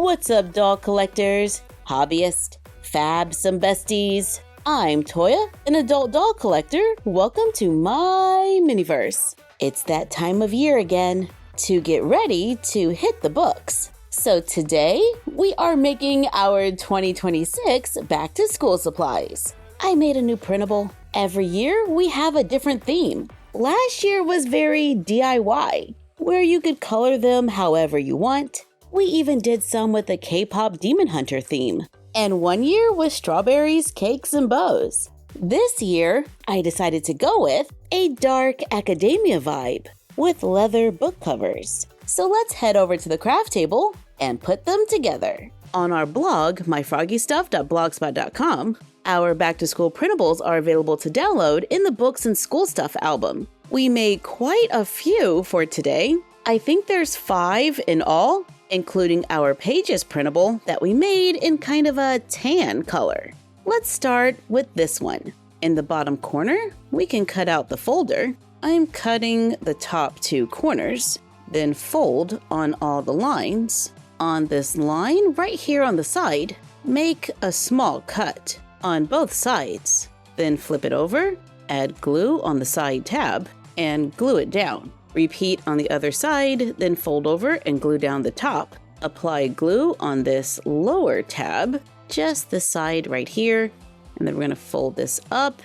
What's up, doll collectors, hobbyists, fabs, and besties? I'm Toya, an adult doll collector. Welcome to my miniverse. It's that time of year again to get ready to hit the books. So today, we are making our 2026 back to school supplies. I made a new printable. Every year, we have a different theme. Last year was very DIY, where you could color them however you want. We even did some with the K-pop Demon Hunter theme. And one year was strawberries, cakes, and bows. This year, I decided to go with a dark academia vibe with leather book covers. So let's head over to the craft table and put them together. On our blog, MyFroggyStuff.blogspot.com, our back-to-school printables are available to download in the Books and School Stuff album. We made quite a few for today. I think there's 5 in all, including our Pages printable that we made in kind of a tan color. Let's start with this one. In the bottom corner, we can cut out the folder. I'm cutting the top 2 corners, then fold on all the lines. On this line right here on the side, make a small cut on both sides. Then flip it over, add glue on the side tab, and glue it down. Repeat on the other side, then fold over and glue down the top. Apply glue on this lower tab, just the side right here, and then we're going to fold this up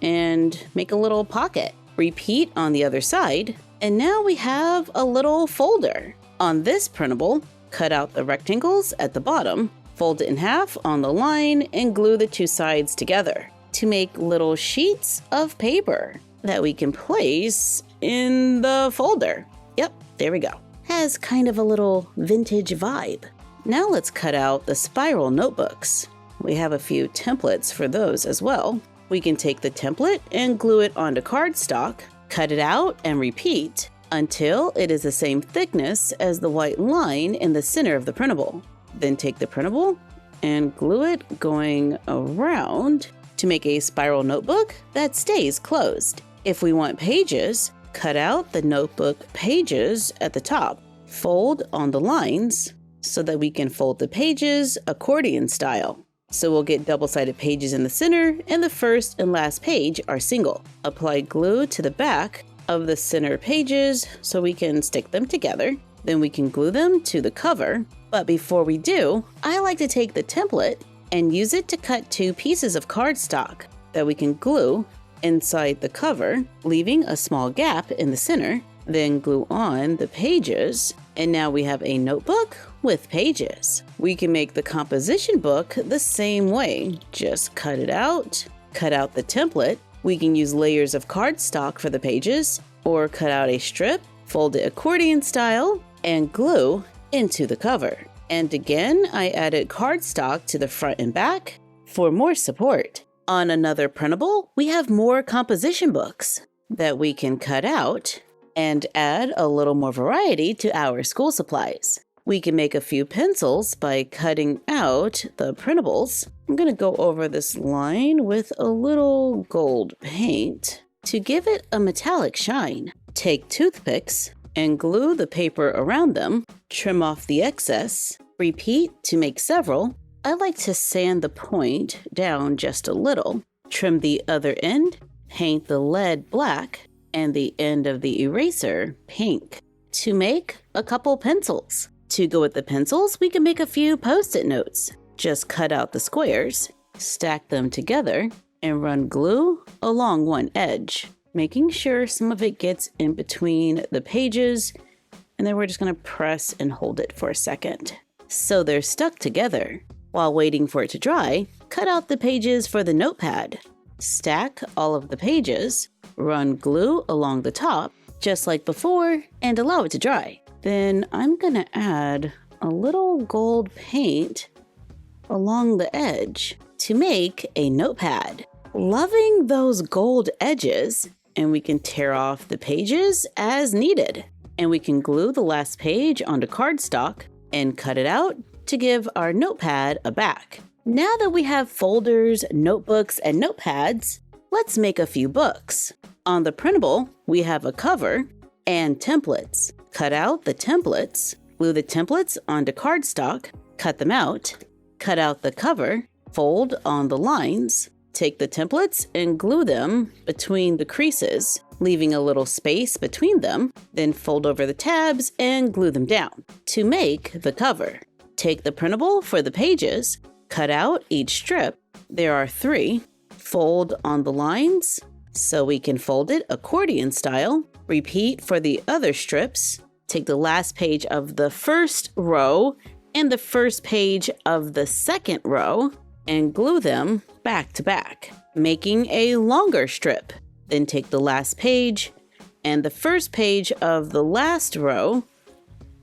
and make a little pocket. Repeat on the other side, and now we have a little folder. On this printable, cut out the rectangles at the bottom, fold it in half on the line, and glue the 2 sides together to make little sheets of paper that we can place in the folder. Yep, there we go. Has kind of a little vintage vibe. Now let's cut out the spiral notebooks. We have a few templates for those as well. We can take the template and glue it onto cardstock, cut it out, and repeat until it is the same thickness as the white line in the center of the printable. Then take the printable and glue it going around to make a spiral notebook that stays closed. If we want pages, cut out the notebook pages at the top. Fold on the lines so that we can fold the pages accordion style. So we'll get double-sided pages in the center, and the first and last page are single. Apply glue to the back of the center pages so we can stick them together. Then we can glue them to the cover. But before we do, I like to take the template and use it to cut 2 pieces of cardstock that we can glue inside the cover, leaving a small gap in the center. Then glue on the pages, and now we have a notebook with pages. We can make the composition book the same way. Just cut it out, cut out the template. We can use layers of cardstock for the pages, or cut out a strip, fold it accordion style, and glue into the cover. And again, I added cardstock to the front and back for more support. On another printable, we have more composition books that we can cut out and add a little more variety to our school supplies. We can make a few pencils by cutting out the printables. I'm going to go over this line with a little gold paint to give it a metallic shine. Take toothpicks and glue the paper around them, trim off the excess, repeat to make several. I like to sand the point down just a little, trim the other end, paint the lead black, and the end of the eraser pink to make a couple pencils. To go with the pencils, we can make a few post-it notes. Just cut out the squares, stack them together, and run glue along one edge, making sure some of it gets in between the pages, and then we're just going to press and hold it for a second so they're stuck together. While waiting for it to dry, cut out the pages for the notepad. Stack all of the pages, run glue along the top, just like before, and allow it to dry. Then I'm gonna add a little gold paint along the edge to make a notepad. Loving those gold edges, and we can tear off the pages as needed. And we can glue the last page onto cardstock and cut it out to give our notepad a back. Now that we have folders, notebooks, and notepads, let's make a few books. On the printable, we have a cover and templates. Cut out the templates, glue the templates onto cardstock, cut them out, cut out the cover, fold on the lines, take the templates and glue them between the creases, leaving a little space between them, then fold over the tabs and glue them down to make the cover. Take the printable for the pages, cut out each strip. There are 3. Fold on the lines so we can fold it accordion style. Repeat for the other strips. Take the last page of the first row and the first page of the second row and glue them back to back, making a longer strip. Then take the last page and the first page of the last row,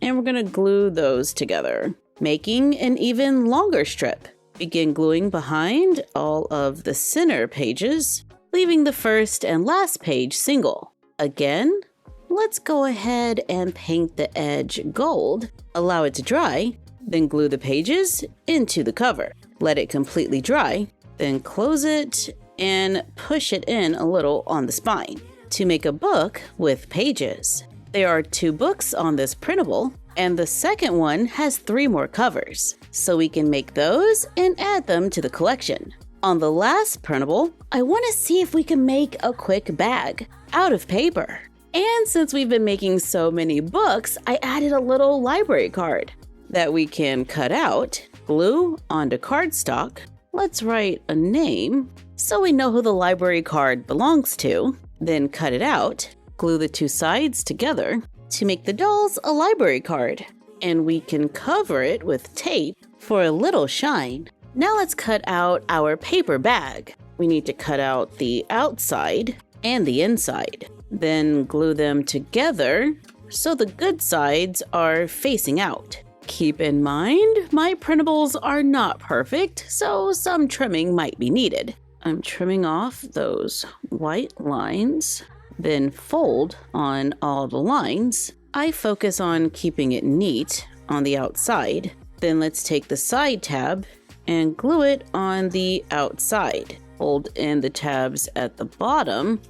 and we're going to glue those together, making an even longer strip. Begin gluing behind all of the center pages, leaving the first and last page single. Again, let's go ahead and paint the edge gold. Allow it to dry, then glue the pages into the cover. Let it completely dry, then close it and push it in a little on the spine to make a book with pages. There are 2 books on this printable, and the second one has 3 more covers, so we can make those and add them to the collection. On the last printable, I want to see if we can make a quick bag out of paper. And since we've been making so many books, I added a little library card that we can cut out, glue onto cardstock. Let's write a name so we know who the library card belongs to, then cut it out, glue the 2 sides together to make the dolls a library card. And we can cover it with tape for a little shine. Now let's cut out our paper bag. We need to cut out the outside and the inside, then glue them together so the good sides are facing out. Keep in mind, my printables are not perfect, so some trimming might be needed. I'm trimming off those white lines, then fold on all the lines. I focus on keeping it neat on the outside. Then let's take the side tab and glue it on the outside. Fold in the tabs at the bottom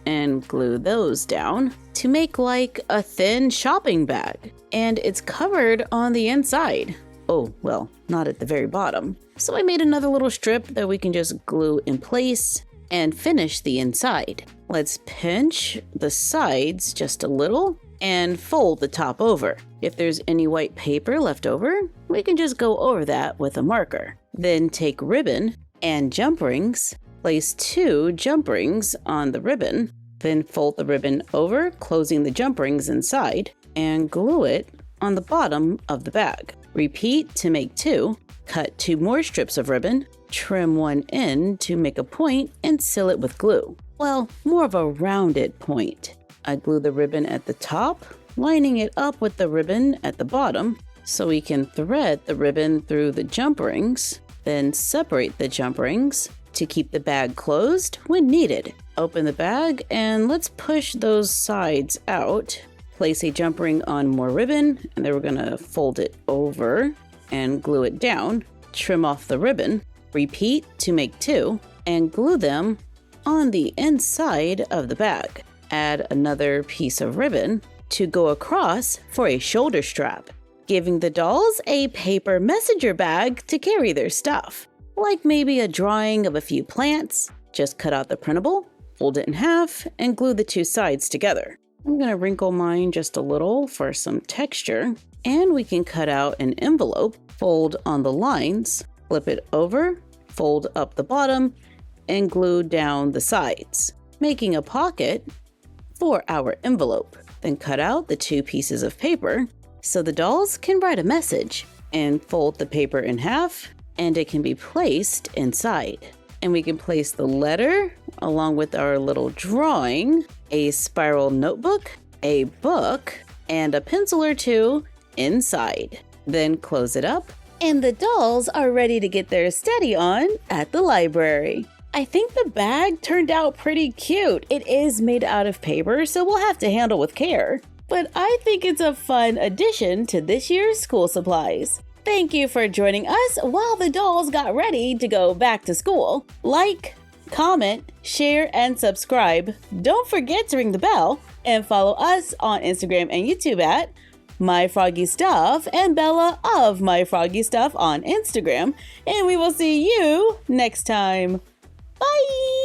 and glue those down to make like a thin shopping bag. And it's covered on the inside. Oh, well, not at the very bottom. So I made another little strip that we can just glue in place and finish the inside. Let's pinch the sides just a little and fold the top over. If there's any white paper left over, we can just go over that with a marker. Then take ribbon and jump rings, place 2 jump rings on the ribbon, then fold the ribbon over, closing the jump rings inside, and glue it on the bottom of the bag. Repeat to make 2, cut 2 more strips of ribbon, trim one end to make a point, and seal it with glue. Well, more of a rounded point. I glue the ribbon at the top, lining it up with the ribbon at the bottom so we can thread the ribbon through the jump rings, then separate the jump rings to keep the bag closed when needed. Open the bag and let's push those sides out. Place a jump ring on more ribbon, and then we're gonna fold it over and glue it down. Trim off the ribbon, repeat to make 2, and glue them on the inside of the bag. Add another piece of ribbon to go across for a shoulder strap, giving the dolls a paper messenger bag to carry their stuff. Like maybe a drawing of a few plants. Just cut out the printable, fold it in half, and glue the 2 sides together. I'm going to wrinkle mine just a little for some texture, and we can cut out an envelope, fold on the lines, flip it over, fold up the bottom, and glue down the sides, making a pocket for our envelope. Then cut out the 2 pieces of paper so the dolls can write a message, and fold the paper in half, and it can be placed inside. And we can place the letter along with our little drawing, a spiral notebook, a book, and a pencil or 2 inside. Then close it up, and the dolls are ready to get their study on at the library. I think the bag turned out pretty cute. It is made out of paper, so we'll have to handle with care. But I think it's a fun addition to this year's school supplies. Thank you for joining us while the dolls got ready to go back to school. Like, comment, share, and subscribe. Don't forget to ring the bell and follow us on Instagram and YouTube at MyFroggyStuff and Bella of MyFroggyStuff on Instagram, and we will see you next time. Bye!